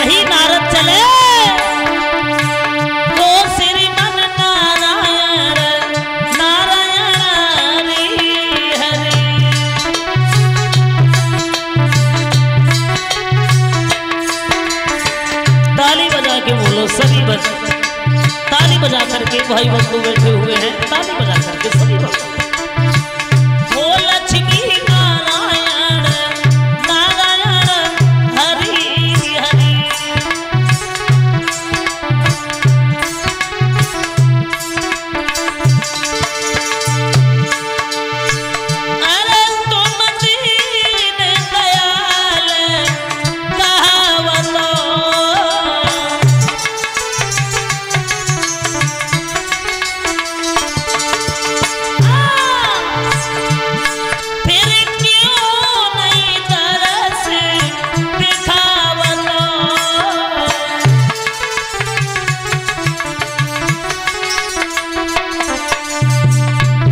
वही नारद चले तो श्रीमन नारायण नारायण हरि हरि। ताली बजा के बोलो सभी बच, ताली बजा करके भाई बंधु बैठे हुए हैं, ताली बजा करके सभी बच। ओ लक्ष्मी नारायण नारायण हरि हरि। अरे तुम दीन दयाल कहावतो, फिर क्यों नहीं तरस दिखावतो।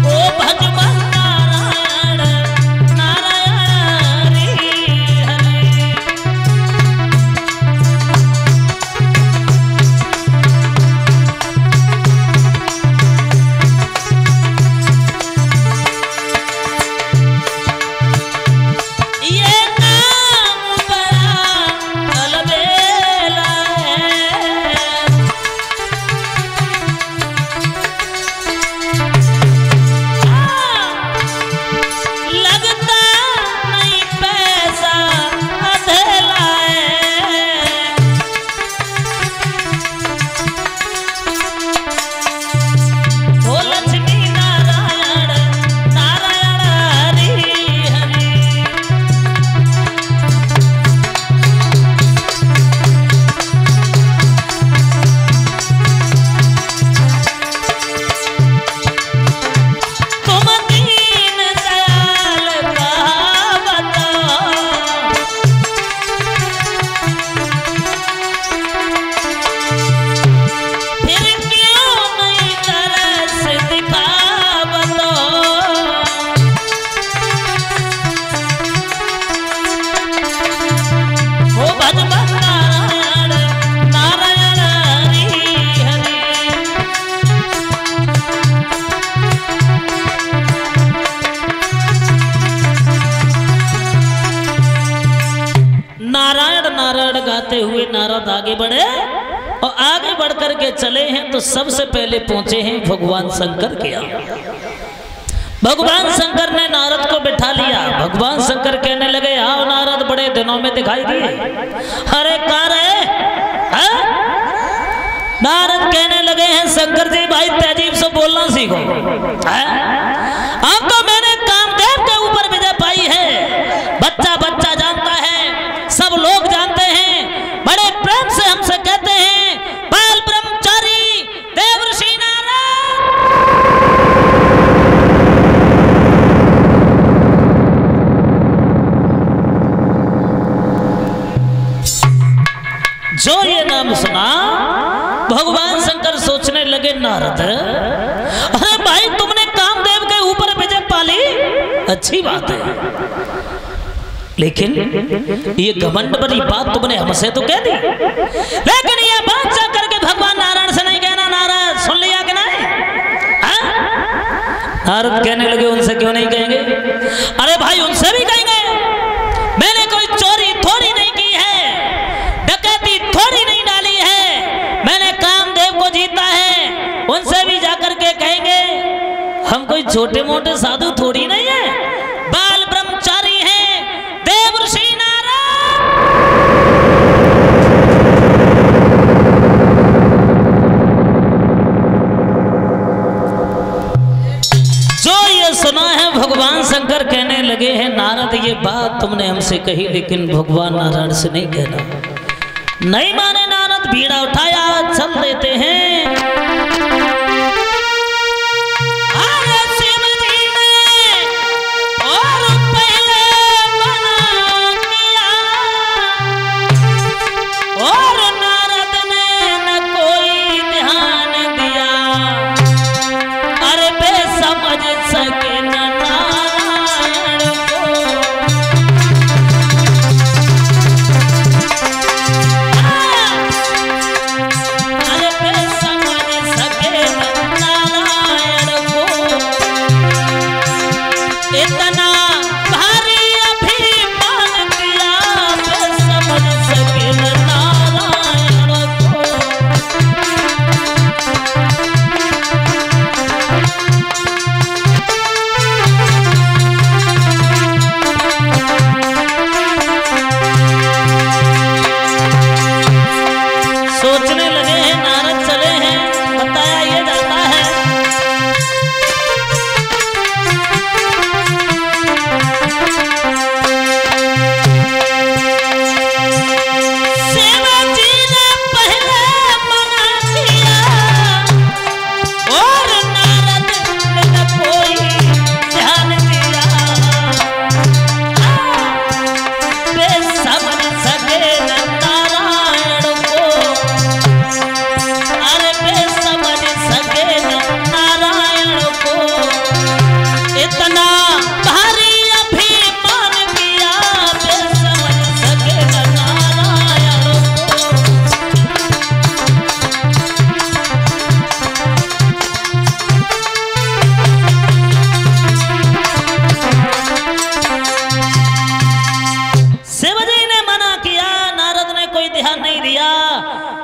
ओ भगवान नारायण नारायण हरि हरि। ये नाम बड़ा अलबेला है, लगता नहीं पैसा अधेला है। ओ लक्ष्मी नारायण नारायण हरि हरि। तुम दीन दयाल कहावतो, फिर क्यों नहीं तरस दिखावतो। ओ भगवान नारायण नारायण हरि हरि। नारायण नारायण गाते हुए नारद आगे बढ़े और आगे बढ़ करके चले हैं तो सबसे पहले पहुंचे हैं भगवान शंकर के यहाँ। भगवान शंकर ने नारद को बिठा लिया। भगवान शंकर कहने लगे आओ नारद, बड़े दिनों में दिखाई दिए। अरे कहाँ रहे? हाँ? नारद कहने लगे हैं शंकर जी भाई तहजीब से बोलना सीखो। अब तो मैंने कामदेव के ऊपर विजय पाई है, बच्चा बच्चा जानता है, सब लोग जानते हैं, बड़े प्रेम से हमसे कहते हैं बाल ब्रह्मचारी देवर्षि नारद। जो ये नाम सुना भगवान शंकर सोचने लगे नारद, अरे भाई तुमने कामदेव के ऊपर विजय पाली, अच्छी बात है, लेकिन ये घमंड भरी बात तुमने हमसे तो कह दी, लेकिन ये बात जा करके भगवान नारायण से नहीं कहना। नारद सुन लिया कि नहीं? नारद कहने लगे उनसे क्यों नहीं कहेंगे? अरे भाई उनसे भी कहेंगे, मैंने कोई चोरी थोड़ी नहीं की है, डकैती थोड़ी नहीं डाली है, मैंने कामदेव को जीता है, उनसे भी जाकर के कहेंगे। हम कोई छोटे मोटे साधु थोड़ी नहीं है, बाल ब्रह्मचारी हैं देवर्षि नारद। जो ये सुना है भगवान शंकर कहने लगे हैं नारद ये बात तुमने हमसे कही, लेकिन भगवान नारायण से नहीं कहना। नहीं माने नारद, बीड़ा उठाया, चल देते हैं।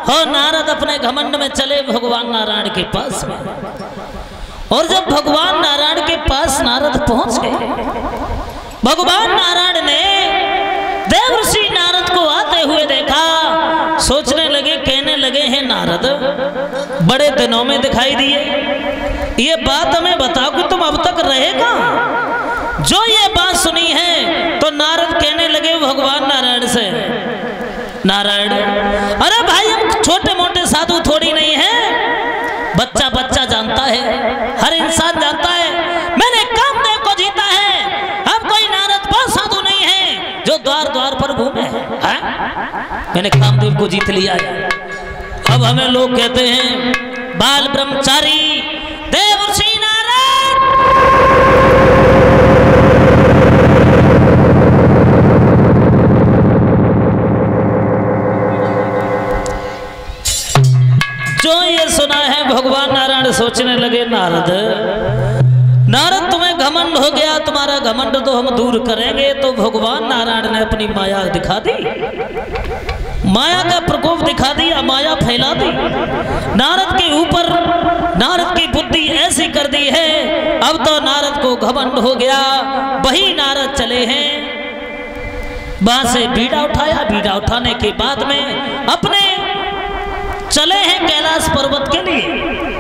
और नारद अपने घमंड में चले भगवान नारायण के पास में। और जब भगवान नारायण के पास नारद पहुंच गए, भगवान नारायण ने देवर्षि नारद को आते हुए देखा, सोचने लगे, कहने लगे हैं नारद बड़े दिनों में दिखाई दिए, ये बात हमें बताओ कि तुम अब तक रहे कहां? जो ये बात सुनी है तो नारद कहने लगे भगवान नारायण से, नारायण अरे भाई हम छोटे मोटे साधु थोड़ी नहीं है, बच्चा बच्चा जानता है, हर इंसान जानता है मैंने कामदेव को जीता है। अब कोई नारद बहुत साधु नहीं है जो द्वार द्वार पर घूमे है? मैंने कामदेव को जीत लिया है। अब हमें लोग कहते हैं बाल ब्रह्मचारी देवर्षि नारद। जो ये सुना है भगवान नारायण सोचने लगे, नारद नारद तुम्हें घमंड हो गया, तुम्हारा घमंड तो हम दूर करेंगे। तो भगवान नारायण ने अपनी माया दिखा दी, माया का प्रकोप दिखा दिया, माया फैला दी नारद के ऊपर। नारद की बुद्धि ऐसी कर दी है, अब तो नारद को घमंड हो गया। वही नारद चले हैं, वहां से बीड़ा उठाया, बीड़ा उठाने के बाद में अपने चले हैं कैलाश पर्वत के लिए।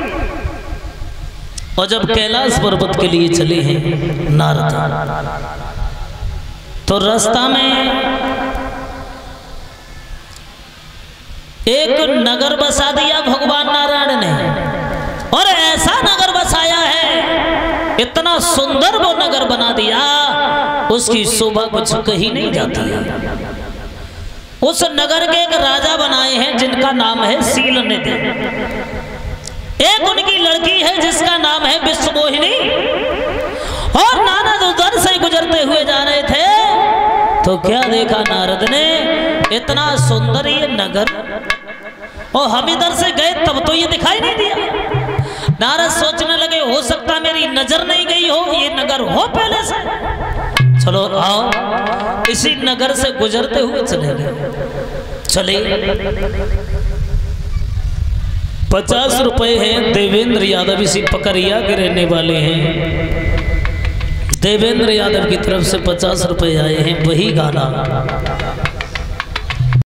और जब कैलाश पर्वत के लिए चले हैं नारद, तो रास्ता में एक नगर बसा दिया भगवान नारायण ने। और ऐसा नगर बसाया है, इतना सुंदर वो नगर बना दिया, उसकी शोभा कुछ कही नहीं जाती है। उस नगर के एक राजा बनाए हैं जिनका नाम है शीलनिधि। एक उनकी लड़की है जिसका नाम है विश्वमोहिनी। और नारद उधर से गुजरते हुए जा रहे थे तो क्या देखा नारद ने, इतना सुंदर ये नगर, और हम इधर से गए तब तो ये दिखाई नहीं दिया। नारद सोचने लगे हो सकता मेरी नजर नहीं गई हो, ये नगर हो पहले से। चलो आओ, इसी नगर से गुजरते हुए चले गए। चले 50 रुपए हैं, देवेंद्र यादव इसी पकड़िया के रहने वाले हैं। देवेंद्र यादव की तरफ से 50 रुपए आए हैं। वही गाना